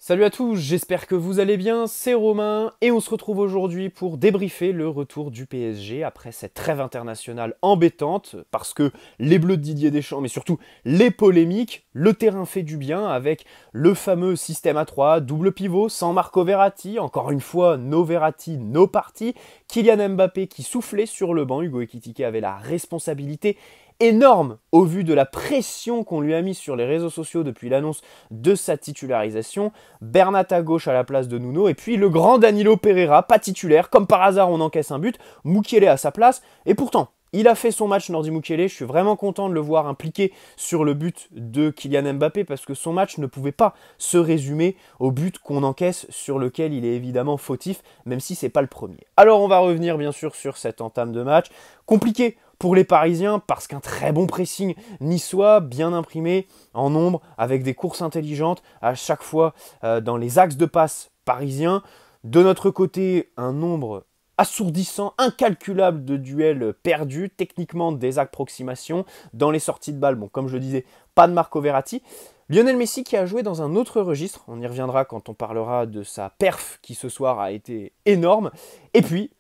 Salut à tous, j'espère que vous allez bien, c'est Romain et on se retrouve aujourd'hui pour débriefer le retour du PSG après cette trêve internationale embêtante parce que les Bleus de Didier Deschamps mais surtout les polémiques, le terrain fait du bien avec le fameux système à 3, double pivot sans Marco Verratti, encore une fois no Verratti, no parti, Kylian Mbappé qui soufflait sur le banc, Hugo Ekitike avait la responsabilité énorme au vu de la pression qu'on lui a mise sur les réseaux sociaux depuis l'annonce de sa titularisation. Bernat à gauche à la place de Nuno, et puis le grand Danilo Pereira, pas titulaire, comme par hasard on encaisse un but, Mukiele à sa place, et pourtant, il a fait son match Nordi Mukiele, je suis vraiment content de le voir impliqué sur le but de Kylian Mbappé, parce que son match ne pouvait pas se résumer au but qu'on encaisse, sur lequel il est évidemment fautif, même si c'est pas le premier. Alors on va revenir bien sûr sur cette entame de match, compliqué pour les Parisiens, parce qu'un très bon pressing niçois, bien imprimé, en nombre, avec des courses intelligentes, à chaque fois dans les axes de passe parisiens. De notre côté, un nombre assourdissant, incalculable de duels perdus, techniquement des approximations, dans les sorties de balles, bon, comme je le disais, pas de Marco Verratti. Lionel Messi qui a joué dans un autre registre, on y reviendra quand on parlera de sa perf qui ce soir a été énorme. Et puis,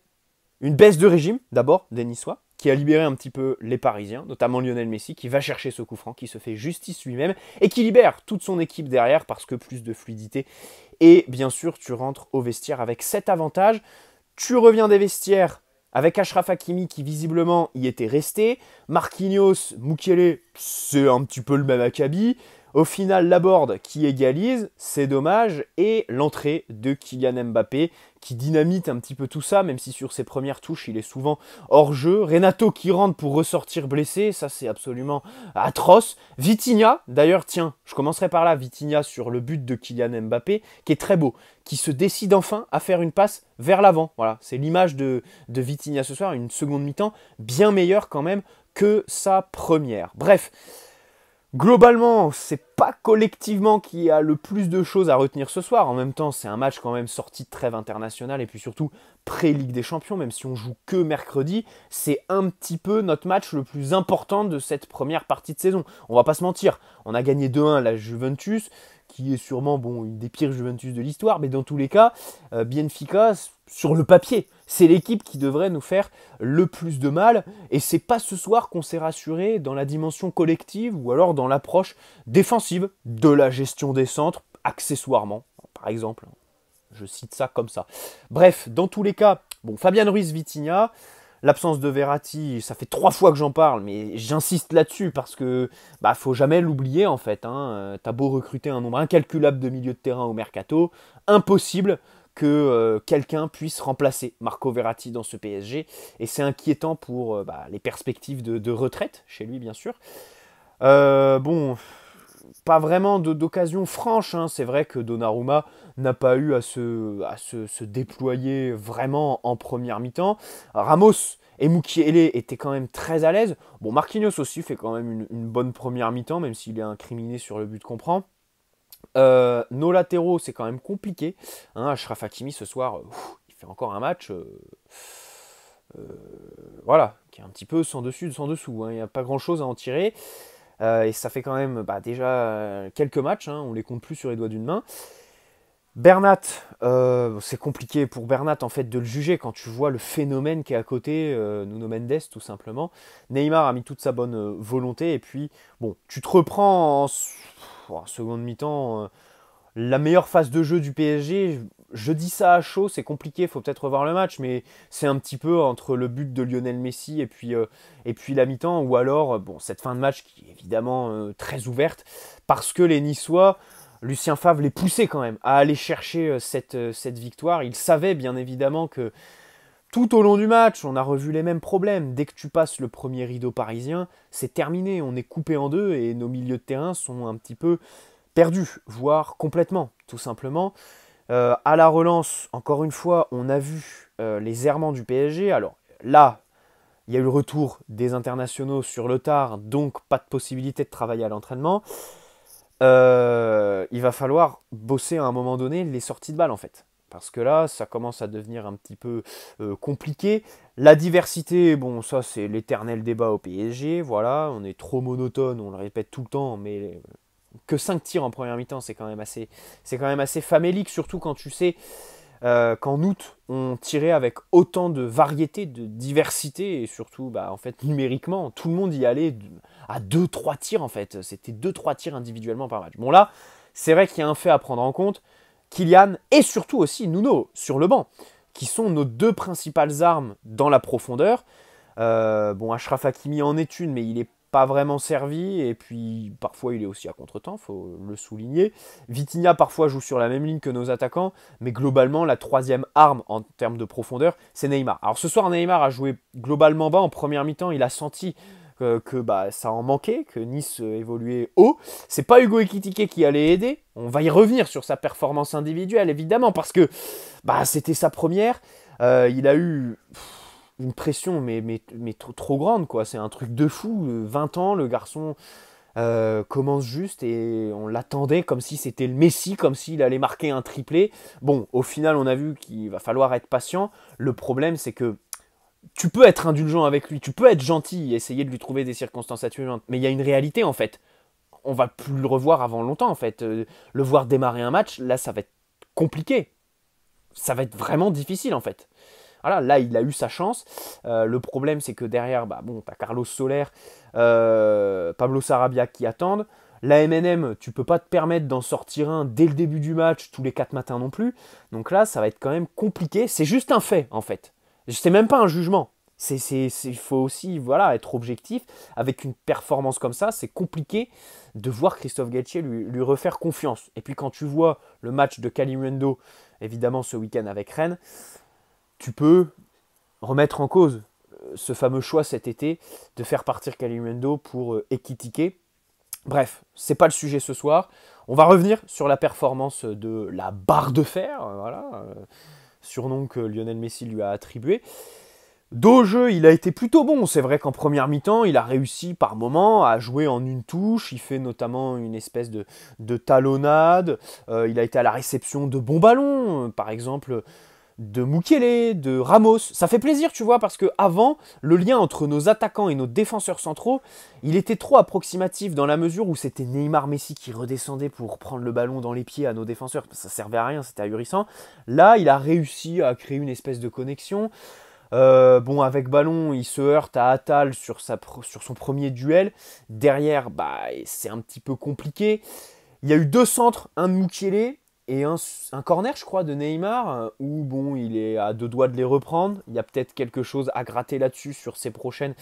une baisse de régime, d'abord, des Niçois, qui a libéré un petit peu les Parisiens, notamment Lionel Messi, qui va chercher ce coup franc, qui se fait justice lui-même, et qui libère toute son équipe derrière, parce que plus de fluidité. Et bien sûr, tu rentres au vestiaire avec cet avantage. Tu reviens des vestiaires avec Achraf Hakimi, qui visiblement y était resté. Marquinhos, Mukiele, c'est un petit peu le même acabit. Au final, Laborde qui égalise, c'est dommage, et l'entrée de Kylian Mbappé qui dynamite un petit peu tout ça, même si sur ses premières touches, il est souvent hors jeu. Renato qui rentre pour ressortir blessé, ça c'est absolument atroce. Vitinha, d'ailleurs, tiens, je commencerai par là, Vitinha sur le but de Kylian Mbappé, qui est très beau, qui se décide enfin à faire une passe vers l'avant. Voilà, c'est l'image de Vitinha ce soir, une seconde mi-temps bien meilleure quand même que sa première. Bref. Globalement, c'est pas collectivement qui a le plus de choses à retenir ce soir. En même temps, c'est un match quand même sorti de trêve internationale et puis surtout pré-Ligue des Champions, même si on joue que mercredi, c'est un petit peu notre match le plus important de cette première partie de saison. On va pas se mentir, on a gagné 2-1 la Juventus, qui est sûrement une des pires Juventus de l'histoire, mais dans tous les cas, Benfica, sur le papier, c'est l'équipe qui devrait nous faire le plus de mal, et c'est pas ce soir qu'on s'est rassuré dans la dimension collective ou alors dans l'approche défensive de la gestion des centres, accessoirement, par exemple. Je cite ça comme ça. Bref, dans tous les cas, Fabian Ruiz, Vitinha, l'absence de Verratti, ça fait 3 fois que j'en parle, mais j'insiste là-dessus parce que faut jamais l'oublier en fait. T'as beau recruter un nombre incalculable de milieux de terrain au mercato, impossible que quelqu'un puisse remplacer Marco Verratti dans ce PSG. Et c'est inquiétant pour les perspectives de retraite chez lui, bien sûr. Pas vraiment d'occasion franche. C'est vrai que Donnarumma n'a pas eu à se déployer vraiment en première mi-temps. Ramos et Mukiele étaient quand même très à l'aise. Bon, Marquinhos aussi fait quand même une bonne première mi-temps, même s'il est incriminé sur le but qu'on prend. Nos latéraux, c'est quand même compliqué. Achraf Hakimi, ce soir, il fait encore un match... voilà, qui est un petit peu sans dessus, sans dessous. Il n'y a pas grand-chose à en tirer. Et ça fait quand même déjà quelques matchs, on les compte plus sur les doigts d'une main. Bernat, c'est compliqué pour Bernat en fait de le juger quand tu vois le phénomène qui est à côté, Nuno Mendes tout simplement. Neymar a mis toute sa bonne volonté et puis tu te reprends en seconde mi-temps. La meilleure phase de jeu du PSG, je dis ça à chaud, c'est compliqué, il faut peut-être revoir le match, mais c'est un petit peu entre le but de Lionel Messi et puis la mi-temps, ou alors cette fin de match qui est évidemment très ouverte, parce que les Niçois, Lucien Favre les poussait quand même à aller chercher cette victoire. Il savait bien évidemment que tout au long du match, on a revu les mêmes problèmes. Dès que tu passes le premier rideau parisien, c'est terminé, on est coupé en deux et nos milieux de terrain sont un petit peu perdu, voire complètement, tout simplement. À la relance, encore une fois, on a vu les errements du PSG. Alors là, il y a eu le retour des internationaux sur le tard, donc pas de possibilité de travailler à l'entraînement. Il va falloir bosser à un moment donné les sorties de balles en fait. Parce que là, ça commence à devenir un petit peu compliqué. La diversité, ça c'est l'éternel débat au PSG. Voilà, on est trop monotone, on le répète tout le temps, mais que 5 tirs en première mi-temps, c'est quand même assez famélique, surtout quand tu sais qu'en août, on tirait avec autant de variété, de diversité, et surtout, bah, en fait, numériquement, tout le monde y allait à 2-3 tirs, en fait. C'était 2-3 tirs individuellement par match. Bon, là, c'est vrai qu'il y a un fait à prendre en compte. Kylian et surtout aussi Nuno sur le banc, qui sont nos deux principales armes dans la profondeur. Bon, Achraf Hakimi en est une, mais il n'est pas vraiment servi. Et puis, parfois, il est aussi à contre-temps, il faut le souligner. Vitinha, parfois, joue sur la même ligne que nos attaquants. Mais globalement, la troisième arme en termes de profondeur, c'est Neymar. Alors, ce soir, Neymar a joué globalement bas. En première mi-temps, il a senti que bah, ça en manquait, que Nice évoluait haut. C'est pas Hugo Ekitike qui allait aider. On va y revenir sur sa performance individuelle, évidemment, parce que bah, c'était sa première. Il a eu une pression mais trop grande, quoi. C'est un truc de fou. 20 ans, le garçon commence juste et on l'attendait comme si c'était le Messi, comme s'il allait marquer un triplé. Bon, au final, on a vu qu'il va falloir être patient. Le problème, c'est que tu peux être indulgent avec lui, tu peux être gentil et essayer de lui trouver des circonstances atténuantes, mais il y a une réalité, en fait. On va plus le revoir avant longtemps, en fait. Le voir démarrer un match, là, ça va être compliqué. Ça va être vraiment difficile, en fait. Voilà, là, il a eu sa chance. Le problème, c'est que derrière, bah, bon, t'as Carlos Soler, Pablo Sarabia qui attendent. La MNM, tu peux pas te permettre d'en sortir un dès le début du match, tous les 4 matins non plus. Donc là, ça va être quand même compliqué. C'est juste un fait, en fait. C'est même pas un jugement. Il faut aussi voilà, être objectif. Avec une performance comme ça, c'est compliqué de voir Christophe Galtier lui refaire confiance. Et puis quand tu vois le match de Kalimundo, évidemment ce week-end avec Rennes, tu peux remettre en cause ce fameux choix cet été de faire partir Kalimundo pour Ekitike. Bref, c'est pas le sujet ce soir. On va revenir sur la performance de la barre de fer, voilà, surnom que Lionel Messi lui a attribué. Au jeu, il a été plutôt bon. C'est vrai qu'en première mi-temps, il a réussi par moments à jouer en une touche. Il fait notamment une espèce de talonnade. Il a été à la réception de bons ballons. Par exemple, de Mukiele, de Ramos. Ça fait plaisir, tu vois, parce que avant, le lien entre nos attaquants et nos défenseurs centraux, il était trop approximatif dans la mesure où c'était Neymar Messi qui redescendait pour prendre le ballon dans les pieds à nos défenseurs. Ça servait à rien, c'était ahurissant. Là, il a réussi à créer une espèce de connexion. Bon, avec ballon, il se heurte à Attal sur son premier duel. Derrière, bah, c'est un petit peu compliqué. Il y a eu 2 centres, un de Mukiele et un corner, je crois, de Neymar, où bon, il est à 2 doigts de les reprendre. Il y a peut-être quelque chose à gratter là-dessus sur ses prochaines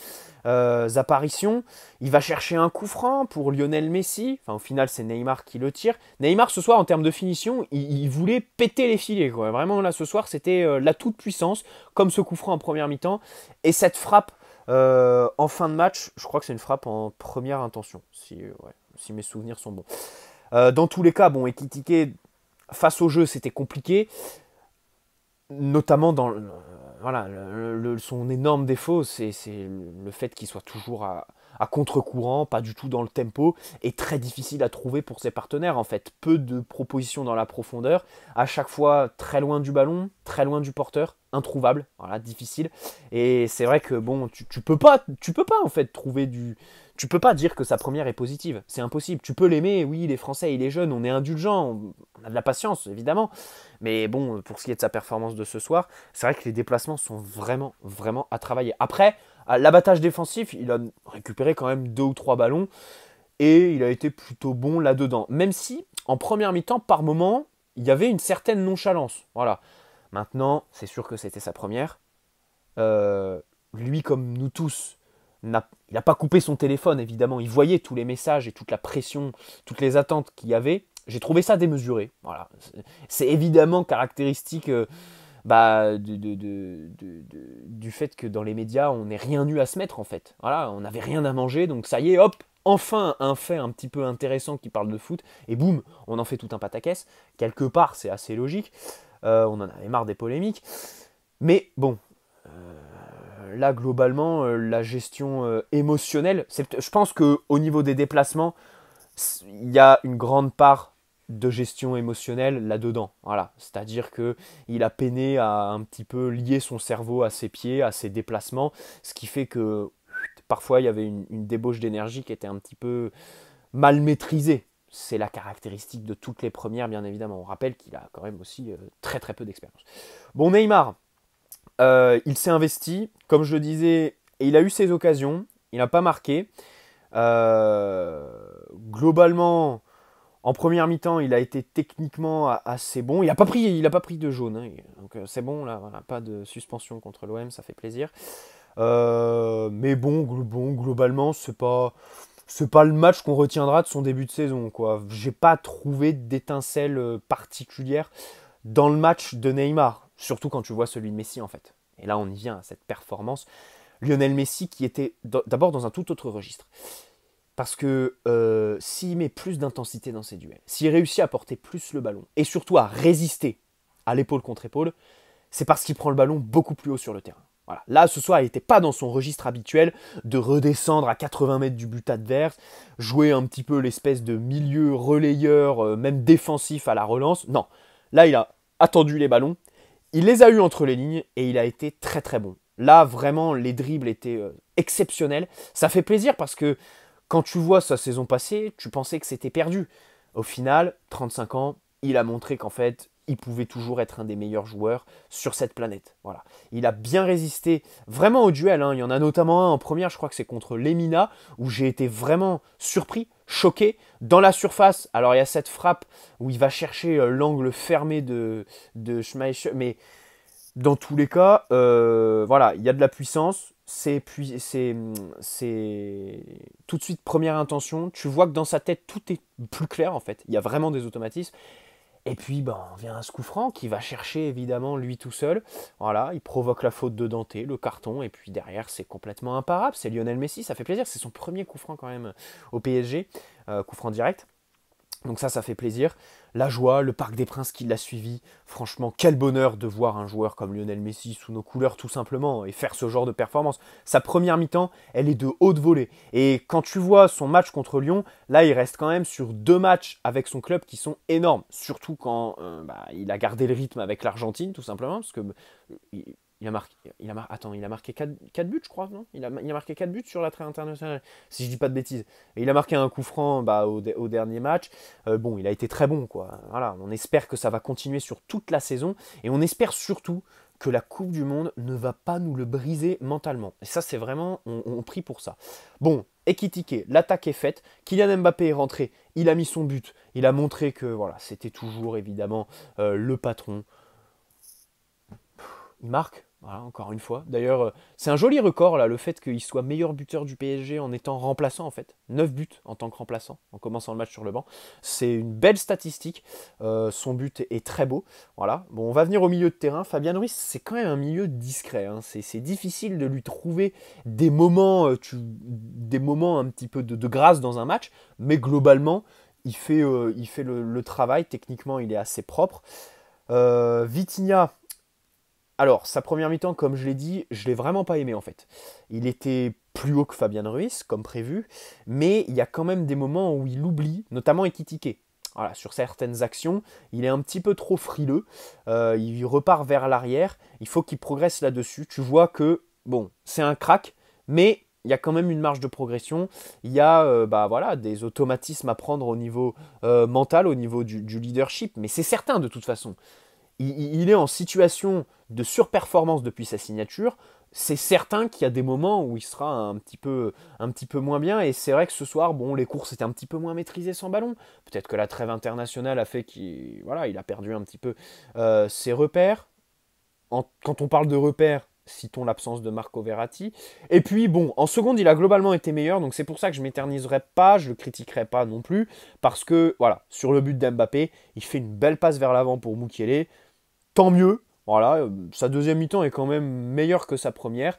apparitions. Il va chercher un coup franc pour Lionel Messi. Enfin, au final, c'est Neymar qui le tire. Neymar, ce soir, en termes de finition, il voulait péter les filets, quoi. Vraiment, là, ce soir, c'était la toute-puissance, comme ce coup franc en première mi-temps. Et cette frappe en fin de match, je crois que c'est une frappe en première intention, si mes souvenirs sont bons. Dans tous les cas, bon, Ekitike, face au jeu, c'était compliqué, notamment dans voilà, son énorme défaut, c'est le fait qu'il soit toujours à contre-courant, pas du tout dans le tempo, et très difficile à trouver pour ses partenaires, en fait. Peu de propositions dans la profondeur, à chaque fois très loin du ballon, très loin du porteur, introuvable, voilà, difficile. Et c'est vrai que bon, tu peux pas en fait trouver du... Tu peux pas dire que sa première est positive, c'est impossible. Tu peux l'aimer, oui, il est français, il est jeune, on est indulgent, on a de la patience, évidemment. Mais bon, pour ce qui est de sa performance de ce soir, c'est vrai que les déplacements sont vraiment, vraiment à travailler. Après, à l'abattage défensif, il a récupéré quand même 2 ou 3 ballons et il a été plutôt bon là-dedans. Même si, en première mi-temps, par moment, il y avait une certaine nonchalance. Voilà. Maintenant, c'est sûr que c'était sa première. Lui, comme nous tous, il n'a pas coupé son téléphone, évidemment. Il voyait tous les messages et toute la pression, toutes les attentes qu'il y avait. J'ai trouvé ça démesuré. Voilà. C'est évidemment caractéristique du fait que dans les médias, on n'ait rien eu à se mettre, en fait. Voilà, on n'avait rien à manger, donc ça y est, hop, enfin un fait un petit peu intéressant qui parle de foot, et boum, on en fait tout un pataquès. Quelque part, c'est assez logique. On en avait marre des polémiques. Mais bon, là, globalement, la gestion émotionnelle, je pense qu'au niveau des déplacements, il y a une grande part de gestion émotionnelle là-dedans. Voilà. C'est-à-dire qu'il a peiné à un petit peu lier son cerveau à ses pieds, à ses déplacements, ce qui fait que parfois il y avait une débauche d'énergie qui était un petit peu mal maîtrisée. c'est la caractéristique de toutes les premières, bien évidemment. On rappelle qu'il a quand même aussi très très peu d'expérience. Bon, Neymar, il s'est investi, comme je le disais, et il a eu ses occasions. Il n'a pas marqué. Globalement, en première mi-temps, il a été techniquement assez bon. Il n'a pas pris de jaune, hein. Donc c'est bon, là, voilà, pas de suspension contre l'OM, ça fait plaisir. Mais bon, globalement, c'est pas le match qu'on retiendra de son début de saison, quoi. J'ai pas trouvé d'étincelle particulière dans le match de Neymar, surtout quand tu vois celui de Messi en fait. Et là, on y vient à cette performance. Lionel Messi qui était d'abord dans un tout autre registre. Parce que s'il met plus d'intensité dans ses duels, s'il réussit à porter plus le ballon, et surtout à résister à l'épaule contre épaule, c'est parce qu'il prend le ballon beaucoup plus haut sur le terrain. Voilà. Là, ce soir, il n'était pas dans son registre habituel de redescendre à 80 mètres du but adverse, jouer un petit peu l'espèce de milieu relayeur, même défensif à la relance. Non, là, il a attendu les ballons, il les a eus entre les lignes et il a été très très bon. Là, vraiment, les dribbles étaient exceptionnels. Ça fait plaisir parce que quand tu vois sa saison passée, tu pensais que c'était perdu. Au final, 35 ans, il a montré qu'en fait, il pouvait toujours être un des meilleurs joueurs sur cette planète. Voilà. Il a bien résisté vraiment au duel, hein. Il y en a notamment un en première, je crois que c'est contre Lemina, où j'ai été vraiment surpris, choqué. Dans la surface, alors il y a cette frappe où il va chercher l'angle fermé de Schmeichel, mais dans tous les cas, voilà, il y a de la puissance. C'est tout de suite première intention. Tu vois que dans sa tête, tout est plus clair en fait. Il y a vraiment des automatismes. Et puis, ben, vient un coup franc qui va chercher évidemment lui tout seul. Voilà, il provoque la faute de Dante, le carton. Et puis derrière, c'est complètement imparable. C'est Lionel Messi, ça fait plaisir. C'est son premier coup franc quand même au PSG, coup franc direct. Donc ça fait plaisir. La joie, le Parc des Princes qui l'a suivi. Franchement, quel bonheur de voir un joueur comme Lionel Messi sous nos couleurs tout simplement et faire ce genre de performance. Sa première mi-temps, elle est de haute volée. Et quand tu vois son match contre Lyon, là, il reste quand même sur 2 matchs avec son club qui sont énormes. Surtout quand il a gardé le rythme avec l'Argentine, tout simplement. Parce que il a marqué 4 buts, je crois, non il a marqué 4 buts sur la trêve internationale, si je dis pas de bêtises. Et il a marqué un coup franc au dernier match. Bon, il a été très bon, quoi. Voilà, on espère que ça va continuer sur toute la saison. Et on espère surtout que la Coupe du Monde ne va pas nous le briser mentalement. Et ça, c'est vraiment, on prie pour ça. Bon, Ekitike, l'attaque est faite. Kylian Mbappé est rentré. Il a mis son but. Il a montré que voilà, c'était toujours évidemment le patron. Il marque, voilà, encore une fois. D'ailleurs, c'est un joli record, là, le fait qu'il soit meilleur buteur du PSG en étant remplaçant, en fait. 9 buts en tant que remplaçant, en commençant le match sur le banc. C'est une belle statistique. Son but est très beau. Voilà. Bon, on va venir au milieu de terrain. Fabien Ruiz, c'est quand même un milieu discret, hein. C'est difficile de lui trouver des moments, des moments un petit peu de grâce dans un match, mais globalement, il fait le travail. Techniquement, il est assez propre. Vitinha, alors, sa première mi-temps, comme je l'ai dit, je l'ai vraiment pas aimé en fait. Il était plus haut que Fabien Ruiz, comme prévu, mais il y a quand même des moments où il oublie, notamment Ekitike. Voilà, sur certaines actions, il est un petit peu trop frileux, il repart vers l'arrière, il faut qu'il progresse là-dessus. Tu vois que, bon, c'est un crack, mais il y a quand même une marge de progression, il y a voilà, des automatismes à prendre au niveau mental, au niveau du leadership, mais c'est certain de toute façon. Il est en situation de surperformance depuis sa signature. C'est certain qu'il y a des moments où il sera un petit peu moins bien. Et c'est vrai que ce soir, bon, les courses étaient un petit peu moins maîtrisées sans ballon. Peut-être que la trêve internationale a fait qu'il il a perdu un petit peu ses repères. Quand on parle de repères, citons l'absence de Marco Verratti. Et puis, bon, en seconde, il a globalement été meilleur. Donc c'est pour ça que je ne m'éterniserai pas, je ne le critiquerai pas non plus. Parce que, voilà, sur le but d'Mbappé, il fait une belle passe vers l'avant pour Mukiele. Tant mieux. Voilà, sa deuxième mi-temps est quand même meilleure que sa première.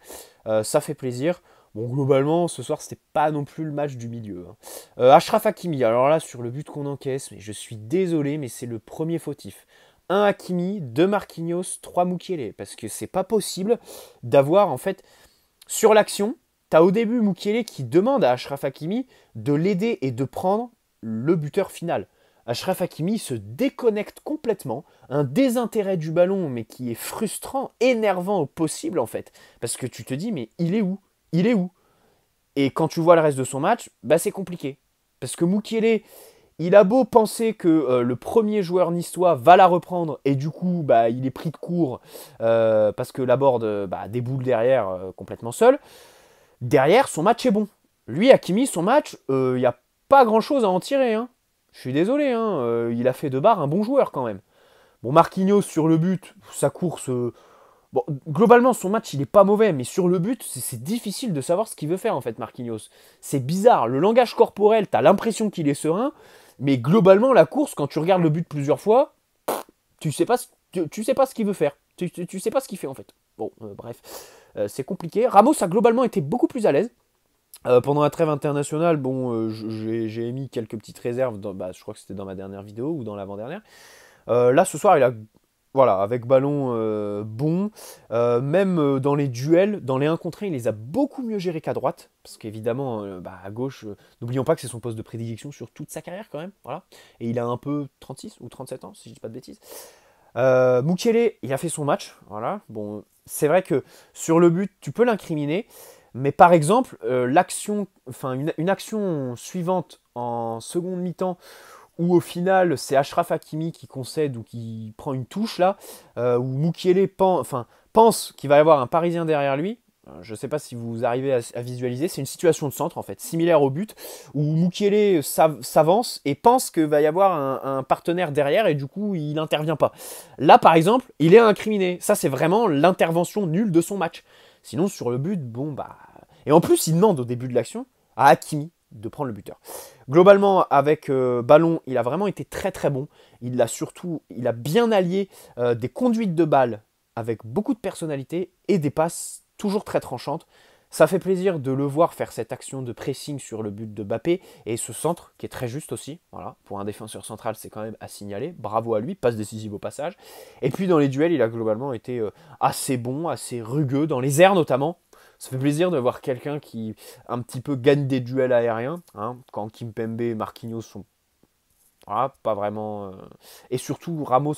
Ça fait plaisir. Bon, globalement, ce soir, c'était pas non plus le match du milieu, hein. Achraf Hakimi, alors là, sur le but qu'on encaisse, mais je suis désolé, mais c'est le premier fautif. Un Hakimi, 2 Marquinhos, 3 Mukiele. Parce que c'est pas possible d'avoir, en fait, sur l'action, t'as au début Mukiele qui demande à Achraf Hakimi de l'aider et de prendre le buteur final. Achraf Hakimi se déconnecte complètement, un désintérêt du ballon, mais qui est frustrant, énervant au possible en fait. Parce que tu te dis, mais il est où? Il est où? Et quand tu vois le reste de son match, bah c'est compliqué. Parce que Mukiele, Il a beau penser que le premier joueur niçois va la reprendre et du coup bah, il est pris de court parce que Laborde bah, déboule derrière complètement seul. Derrière, son match est bon. Lui, Hakimi, son match, il n'y a pas grand-chose à en tirer. Hein. Je suis désolé, hein, il a fait de Barre un bon joueur quand même. Bon, Marquinhos sur le but, sa course... bon, globalement, son match, il est pas mauvais, mais sur le but, c'est difficile de savoir ce qu'il veut faire en fait, Marquinhos. C'est bizarre, le langage corporel, t'as l'impression qu'il est serein, mais globalement, la course, quand tu regardes le but plusieurs fois, tu sais pas, tu sais pas ce qu'il veut faire. Tu sais pas ce qu'il fait en fait. Bon, bref, c'est compliqué. Ramos a globalement été beaucoup plus à l'aise. Pendant la trêve internationale, bon, j'ai émis quelques petites réserves, bah, je crois que c'était dans ma dernière vidéo ou dans l'avant-dernière. Là, ce soir, il a, voilà, avec ballon bon, même dans les duels, dans les 1 contre 1, il les a beaucoup mieux gérés qu'à droite, parce qu'évidemment, bah, à gauche, n'oublions pas que c'est son poste de prédilection sur toute sa carrière quand même, voilà. Et il a un peu 36 ou 37 ans, si je dis pas de bêtises. Mukiele, il a fait son match, voilà. Bon, c'est vrai que sur le but, tu peux l'incriminer, mais par exemple, l'action, enfin une action suivante en seconde mi-temps où au final c'est Achraf Hakimi qui concède ou qui prend une touche là, où Mukiele pense qu'il va y avoir un Parisien derrière lui. Je ne sais pas si vous arrivez à visualiser, c'est une situation de centre en fait, similaire au but, où Mukiele s'avance et pense qu'il va y avoir un partenaire derrière et du coup il n'intervient pas. Là par exemple, il est incriminé. Ça c'est vraiment l'intervention nulle de son match. Sinon sur le but, bon bah... Et en plus il demande au début de l'action à Hakimi de prendre le buteur. Globalement, avec Ballon, il a vraiment été très très bon. Il a bien allié des conduites de balles avec beaucoup de personnalité et des passes toujours très tranchantes. Ça fait plaisir de le voir faire cette action de pressing sur le but de Mbappé et ce centre qui est très juste aussi. Voilà, pour un défenseur central, c'est quand même à signaler. Bravo à lui, passe décisive au passage. Et puis dans les duels, il a globalement été assez bon, assez rugueux, dans les airs notamment. Ça fait plaisir de voir quelqu'un qui un petit peu gagne des duels aériens, hein, quand Kimpembe et Marquinhos sont voilà, pas vraiment... Et surtout, Ramos,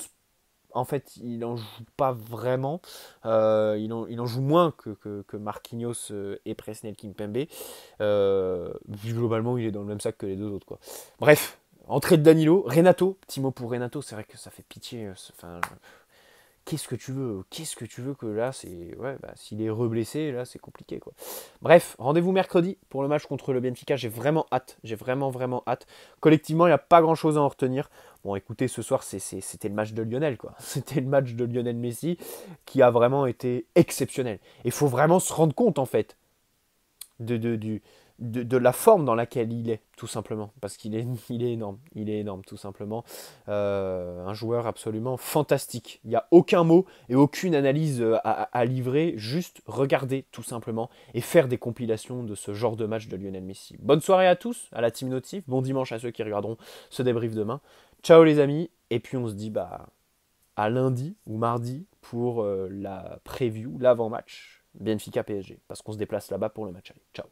en fait, il en joue pas vraiment. Il en joue moins que Marquinhos et Presnel Kimpembe. Globalement, il est dans le même sac que les deux autres, quoi. Bref, entrée de Danilo. Renato, petit mot pour Renato, c'est vrai que ça fait pitié. Enfin, qu'est-ce que tu veux? Qu'est-ce que tu veux que là, c'est... Ouais, bah, s'il est reblessé, là, c'est compliqué, quoi. Bref, rendez-vous mercredi pour le match contre le Benfica. J'ai vraiment hâte. J'ai vraiment, vraiment hâte. Collectivement, il n'y a pas grand-chose à en retenir. Bon, écoutez, ce soir, c'était le match de Lionel, quoi. C'était le match de Lionel Messi qui a vraiment été exceptionnel. Il faut vraiment se rendre compte, en fait, de la forme dans laquelle il est, tout simplement. Parce il est énorme. Il est énorme, tout simplement. Un joueur absolument fantastique. Il n'y a aucun mot et aucune analyse à livrer. Juste regarder, tout simplement, et faire des compilations de ce genre de match de Lionel Messi. Bonne soirée à tous, à la Team Notif. Bon dimanche à ceux qui regarderont ce débrief demain. Ciao les amis. Et puis on se dit bah, à lundi ou mardi pour la preview, l'avant-match Benfica PSG. Parce qu'on se déplace là-bas pour le match aller. Ciao.